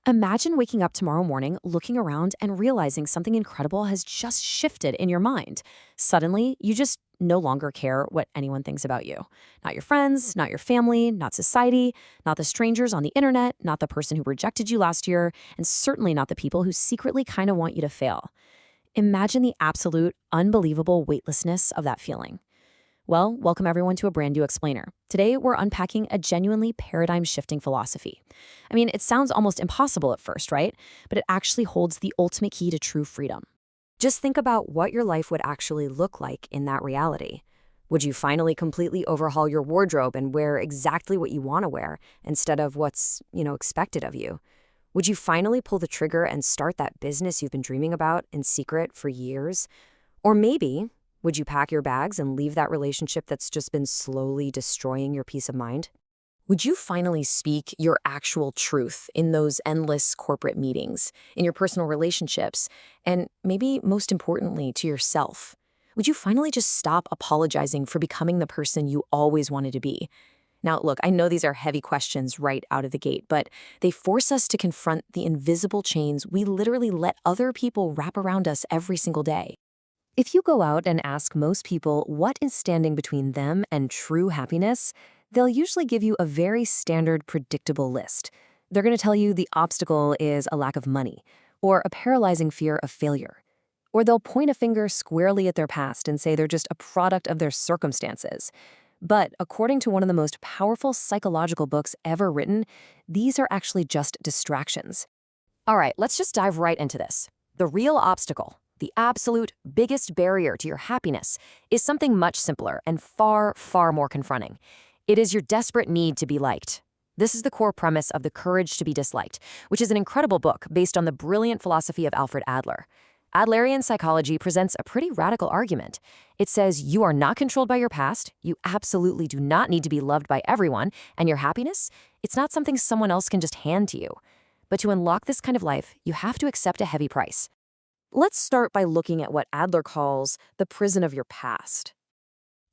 Imagine waking up tomorrow morning, looking around, and realizing something incredible has just shifted in your mind. Suddenly, you just no longer care what anyone thinks about you. Not your friends, not your family, not society, not the strangers on the internet, not the person who rejected you last year, and certainly not the people who secretly kind of want you to fail. Imagine the absolute, unbelievable weightlessness of that feeling. Well, welcome everyone to a brand new explainer. Today, we're unpacking a genuinely paradigm-shifting philosophy. I mean, it sounds almost impossible at first, right? But it actually holds the ultimate key to true freedom. Just think about what your life would actually look like in that reality. Would you finally completely overhaul your wardrobe and wear exactly what you want to wear instead of what's expected of you? Would you finally pull the trigger and start that business you've been dreaming about in secret for years? Or maybe would you pack your bags and leave that relationship that's just been slowly destroying your peace of mind? Would you finally speak your actual truth in those endless corporate meetings, in your personal relationships, and maybe most importantly, to yourself? Would you finally just stop apologizing for becoming the person you always wanted to be? Now, look, I know these are heavy questions right out of the gate, but they force us to confront the invisible chains we literally let other people wrap around us every single day. If you go out and ask most people what is standing between them and true happiness, they'll usually give you a very standard, predictable list. They're going to tell you the obstacle is a lack of money, or a paralyzing fear of failure. Or they'll point a finger squarely at their past and say they're just a product of their circumstances. But according to one of the most powerful psychological books ever written, these are actually just distractions. All right, let's just dive right into this. The real obstacle, the absolute biggest barrier to your happiness, is something much simpler and far, far more confronting. It is your desperate need to be liked. This is the core premise of The Courage to be Disliked, which is an incredible book based on the brilliant philosophy of Alfred Adler. Adlerian psychology presents a pretty radical argument. It says you are not controlled by your past, you absolutely do not need to be loved by everyone, and your happiness, it's not something someone else can just hand to you. But to unlock this kind of life, you have to accept a heavy price. Let's start by looking at what Adler calls the prison of your past.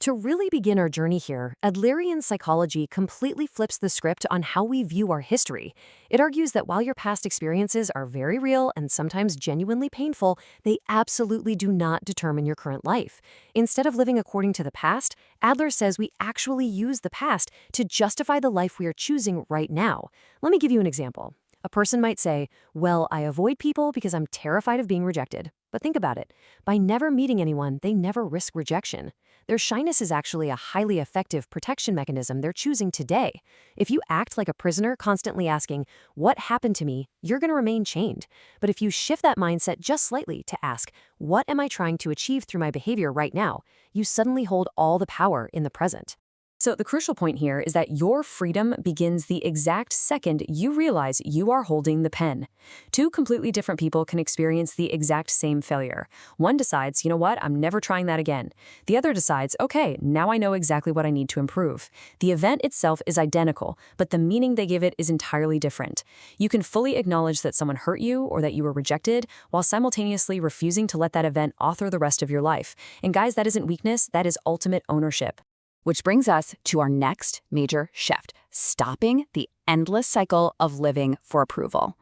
To really begin our journey here, Adlerian psychology completely flips the script on how we view our history. It argues that while your past experiences are very real and sometimes genuinely painful, they absolutely do not determine your current life. Instead of living according to the past, Adler says we actually use the past to justify the life we are choosing right now. Let me give you an example. A person might say, well, I avoid people because I'm terrified of being rejected. But think about it. By never meeting anyone, they never risk rejection. Their shyness is actually a highly effective protection mechanism they're choosing today. If you act like a prisoner constantly asking, what happened to me, you're going to remain chained. But if you shift that mindset just slightly to ask, what am I trying to achieve through my behavior right now, you suddenly hold all the power in the present. So the crucial point here is that your freedom begins the exact second you realize you are holding the pen. Two completely different people can experience the exact same failure. One decides, you know what, I'm never trying that again. The other decides, okay, now I know exactly what I need to improve. The event itself is identical, but the meaning they give it is entirely different. You can fully acknowledge that someone hurt you or that you were rejected, while simultaneously refusing to let that event author the rest of your life. And guys, that isn't weakness, that is ultimate ownership. Which brings us to our next major shift, stopping the endless cycle of living for approval.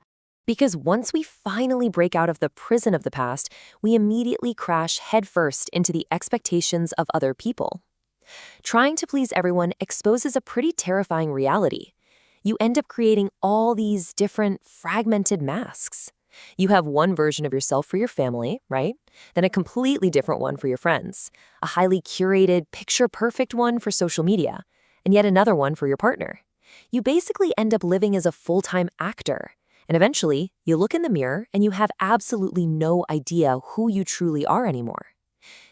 Because once we finally break out of the prison of the past, we immediately crash headfirst into the expectations of other people. Trying to please everyone exposes a pretty terrifying reality. You end up creating all these different fragmented masks. You have one version of yourself for your family, right? Then a completely different one for your friends. A highly curated, picture-perfect one for social media. And yet another one for your partner. You basically end up living as a full-time actor. And eventually, you look in the mirror and you have absolutely no idea who you truly are anymore.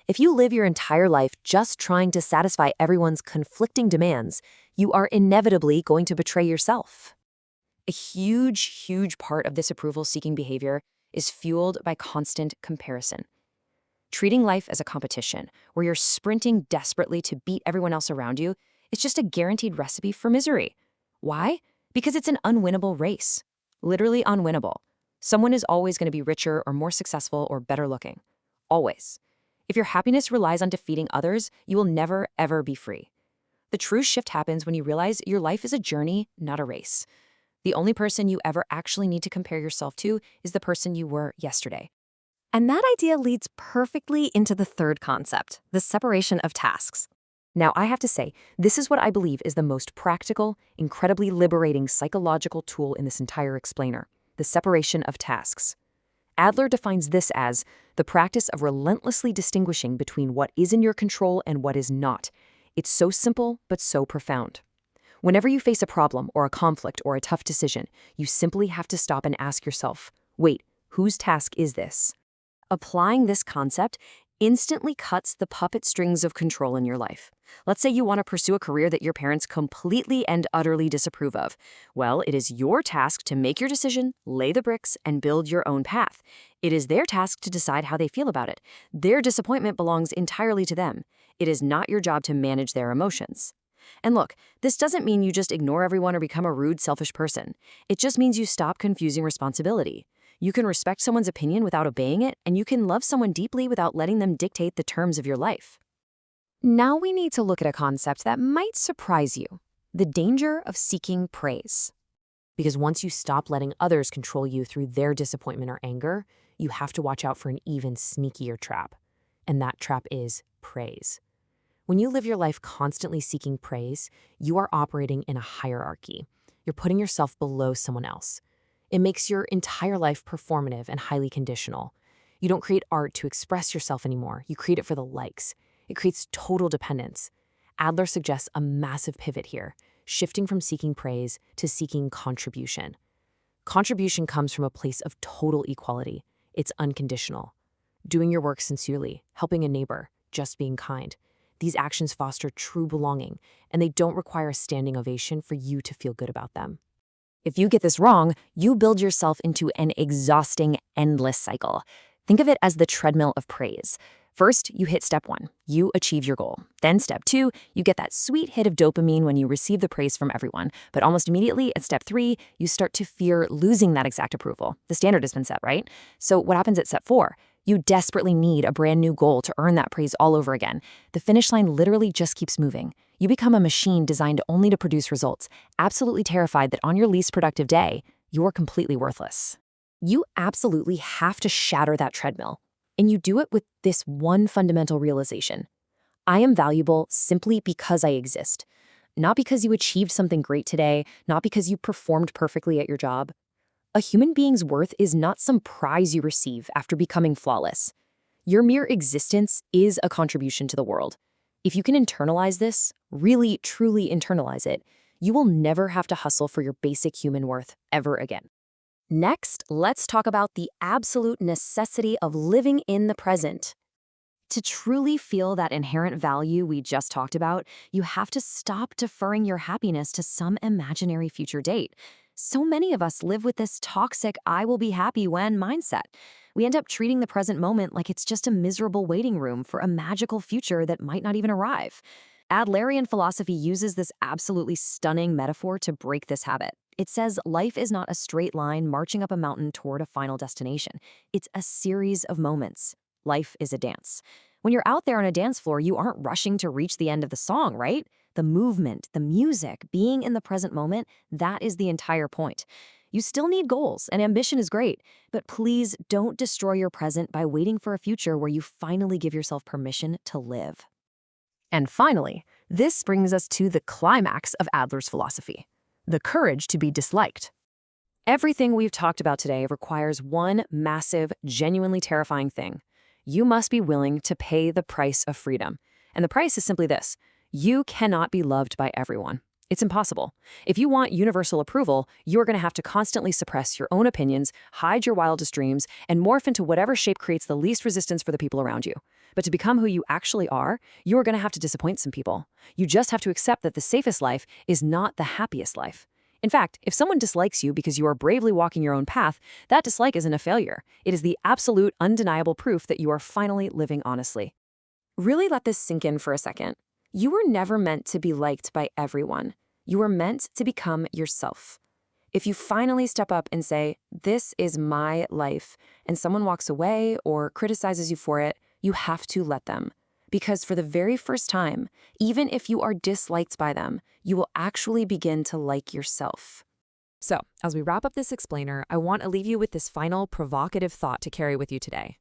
If you live your entire life just trying to satisfy everyone's conflicting demands, you are inevitably going to betray yourself. A huge part of this approval-seeking behavior is fueled by constant comparison. Treating life as a competition, where you're sprinting desperately to beat everyone else around you, is just a guaranteed recipe for misery. Why? Because it's an unwinnable race. Literally unwinnable. Someone is always going to be richer or more successful or better looking. Always. If your happiness relies on defeating others, you will never, ever be free. The true shift happens when you realize your life is a journey, not a race. The only person you ever actually need to compare yourself to is the person you were yesterday. And that idea leads perfectly into the third concept, the separation of tasks. Now, I have to say, this is what I believe is the most practical, incredibly liberating psychological tool in this entire explainer, the separation of tasks. Adler defines this as the practice of relentlessly distinguishing between what is in your control and what is not. It's so simple, but so profound. Whenever you face a problem or a conflict or a tough decision, you simply have to stop and ask yourself, wait, whose task is this? Applying this concept instantly cuts the puppet strings of control in your life. Let's say you want to pursue a career that your parents completely and utterly disapprove of. Well, it is your task to make your decision, lay the bricks, and build your own path. It is their task to decide how they feel about it. Their disappointment belongs entirely to them. It is not your job to manage their emotions. And look, this doesn't mean you just ignore everyone or become a rude, selfish person. It just means you stop confusing responsibility. You can respect someone's opinion without obeying it, and you can love someone deeply without letting them dictate the terms of your life. Now we need to look at a concept that might surprise you, the danger of seeking praise. Because once you stop letting others control you through their disappointment or anger, you have to watch out for an even sneakier trap. And that trap is praise. When you live your life constantly seeking praise, you are operating in a hierarchy. You're putting yourself below someone else. It makes your entire life performative and highly conditional. You don't create art to express yourself anymore. You create it for the likes. It creates total dependence. Adler suggests a massive pivot here, shifting from seeking praise to seeking contribution. Contribution comes from a place of total equality. It's unconditional. Doing your work sincerely, helping a neighbor, just being kind. These actions foster true belonging, and they don't require a standing ovation for you to feel good about them. If you get this wrong, you build yourself into an exhausting, endless cycle. Think of it as the treadmill of praise. First, you hit step 1. You achieve your goal. Then step 2, you get that sweet hit of dopamine when you receive the praise from everyone. But almost immediately at step 3, you start to fear losing that exact approval. The standard has been set, right? So what happens at step 4? You desperately need a brand new goal to earn that praise all over again. The finish line literally just keeps moving. You become a machine designed only to produce results, absolutely terrified that on your least productive day, you're completely worthless. You absolutely have to shatter that treadmill. And you do it with this one fundamental realization. I am valuable simply because I exist. Not because you achieved something great today, not because you performed perfectly at your job. A human being's worth is not some prize you receive after becoming flawless. Your mere existence is a contribution to the world. If you can internalize this, really, truly internalize it, you will never have to hustle for your basic human worth ever again. Next, let's talk about the absolute necessity of living in the present. To truly feel that inherent value we just talked about, you have to stop deferring your happiness to some imaginary future date. So many of us live with this toxic "I will be happy when" mindset. We end up treating the present moment like it's just a miserable waiting room for a magical future that might not even arrive. Adlerian philosophy uses this absolutely stunning metaphor to break this habit. It says life is not a straight line marching up a mountain toward a final destination. It's a series of moments. Life is a dance. When you're out there on a dance floor, you aren't rushing to reach the end of the song, right? The movement, the music, being in the present moment, that is the entire point. You still need goals, and ambition is great, but please don't destroy your present by waiting for a future where you finally give yourself permission to live. And finally, this brings us to the climax of Adler's philosophy, the courage to be disliked. Everything we've talked about today requires one massive, genuinely terrifying thing. You must be willing to pay the price of freedom. And the price is simply this: you cannot be loved by everyone. It's impossible. If you want universal approval, you're going to have to constantly suppress your own opinions, hide your wildest dreams, and morph into whatever shape creates the least resistance for the people around you. But to become who you actually are, you're going to have to disappoint some people. You just have to accept that the safest life is not the happiest life. In fact, if someone dislikes you because you are bravely walking your own path, that dislike isn't a failure. It is the absolute, undeniable proof that you are finally living honestly. Really let this sink in for a second. You were never meant to be liked by everyone. You were meant to become yourself. If you finally step up and say, "This is my life," and someone walks away or criticizes you for it, you have to let them. Because for the very first time, even if you are disliked by them, you will actually begin to like yourself. So, as we wrap up this explainer, I want to leave you with this final provocative thought to carry with you today.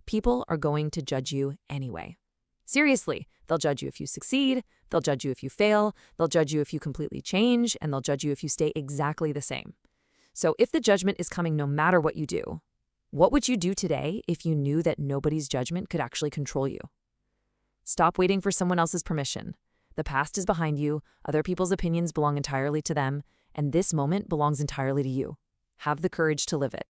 People are going to judge you anyway. Seriously, they'll judge you if you succeed, they'll judge you if you fail, they'll judge you if you completely change, and they'll judge you if you stay exactly the same. So if the judgment is coming no matter what you do, what would you do today if you knew that nobody's judgment could actually control you? Stop waiting for someone else's permission. The past is behind you, other people's opinions belong entirely to them, and this moment belongs entirely to you. Have the courage to live it.